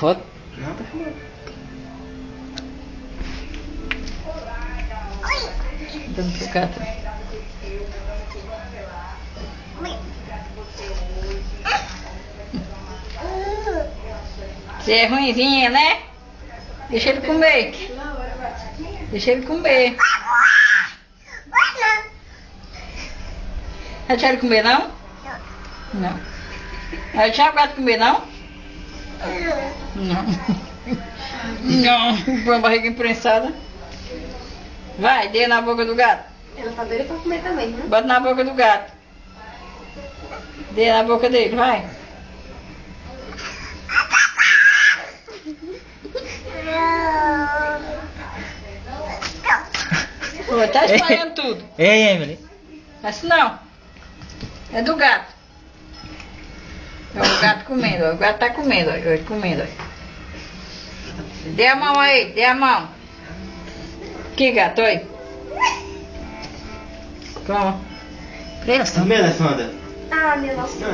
foto? Não, tá filmando. Dando pro gato. Você é ruimzinha, né? Deixa ele comer. Deixa ele comer. Vai deixar ele comer, não? Não. Vai deixar o gato comer, não? Não. Não. Põe a barriga imprensada. Vai, dê na boca do gato. Ela tá doida pra comer também, né? Bota na boca do gato. Dê na boca dele, vai. Pô, tá espalhando tudo. Ei, Emily. Assim não. É do gato. É o gato comendo, ó. O gato tá comendo, ó. Ele comendo, ó. Dê a mão aí, dê a mão. Que gato, oi? Toma. Presta. Tá vendo, Sandra? Ah, meu nossa.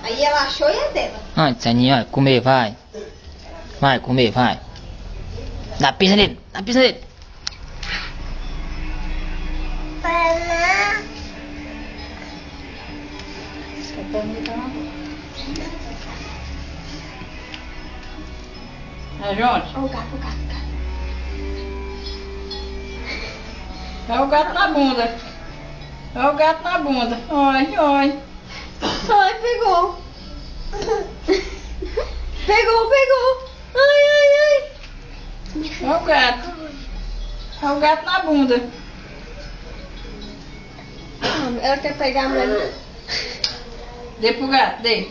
Aí ela achou e é dela. Ai, Saninho, vai comer, vai. Vai comer, vai. Dá pisa nele, dá pisa nele. É junto? Ó o gato, o gato, o gato. É o gato na bunda. É o gato na bunda. Oi, oi. Ai, pegou. Pegou. Ai, ai, ai. É o gato. É o gato na bunda. Ela quer pegar a mulher. Dê pro gato, dê.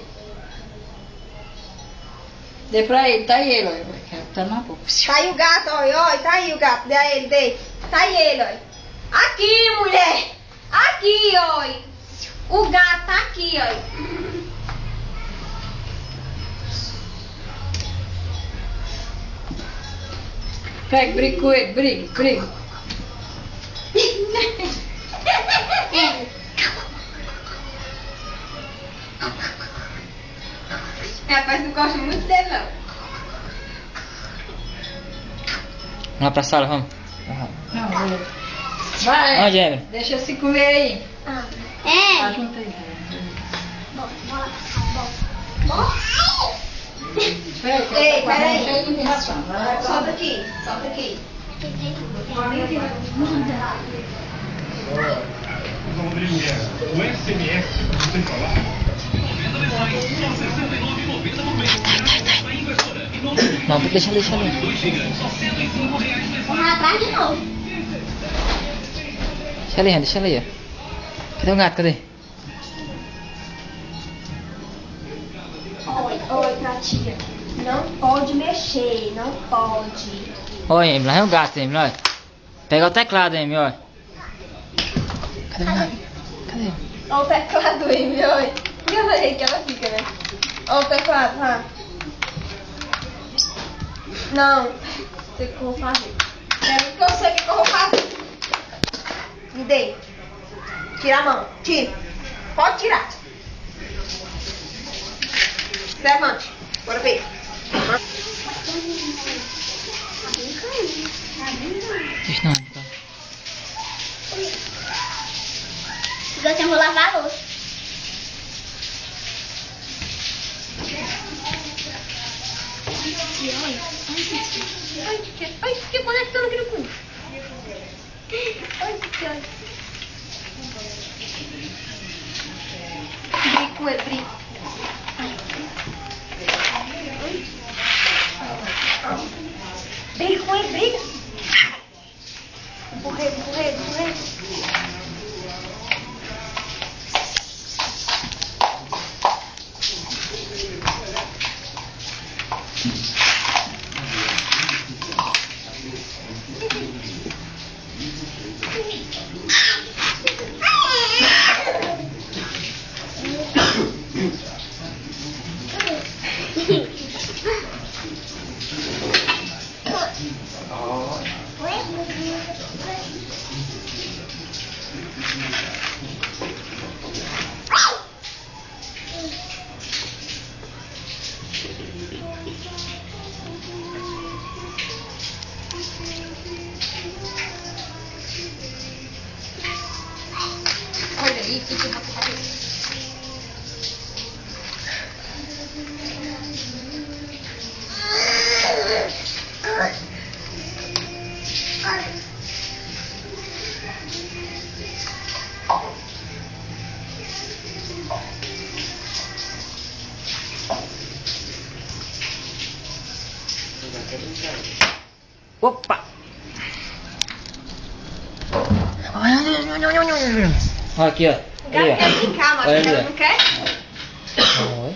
Dê pra ele, tá aí ele, olha. Tá na boca. Tá aí o gato, ó, tá aí o gato. Dê a ele, dê. Tá aí ele, ó. Aqui, mulher. Aqui, ó. O gato tá aqui, ó. Pega, briga com ele, briga. Rapaz, não gosta muito dele, não. Vamos pra sala, vamos. Não, vai. Onde, Emily? Deixa se comer aí. Ah, Tá junto aí. bora lá. Ei, peraí. Vai, Solta aqui, solta aqui. Rodrigo Guerra, o SMS, você falar. Não, deixa ali. Vamos lá atrás de novo. Deixa ali, ó. Cadê o gato, cadê? Oi, pra tia. Não pode mexer, não pode. Oi, Emily, lá é o gato, Emily, olha. Pega o teclado, Emily, olha. Cadê o gato? Cadê? Olha o teclado, Emily, oi. Fica aí que ela fica, né? Olha o teclado, tá? Não, sei o que eu vou fazer. Quero que eu sei o que eu vou fazer. Me dê. Tira a mão, tira. Pode tirar. Levante. Bora ver. Deixa não, então. Eu vou lavar a louça. Ai, que conectando aqui no cu. Ai, que ódio. Briga com ele, briga. Briga com ele, briga. Empurrei. Olha aí, fica rápido. Opa! Olha aqui, ó. O gato quer brincar, mas Olha ela ali, não quer? Oi.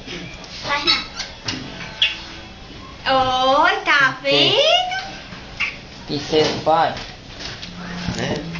Oi, tá vendo? E seu pai? Né?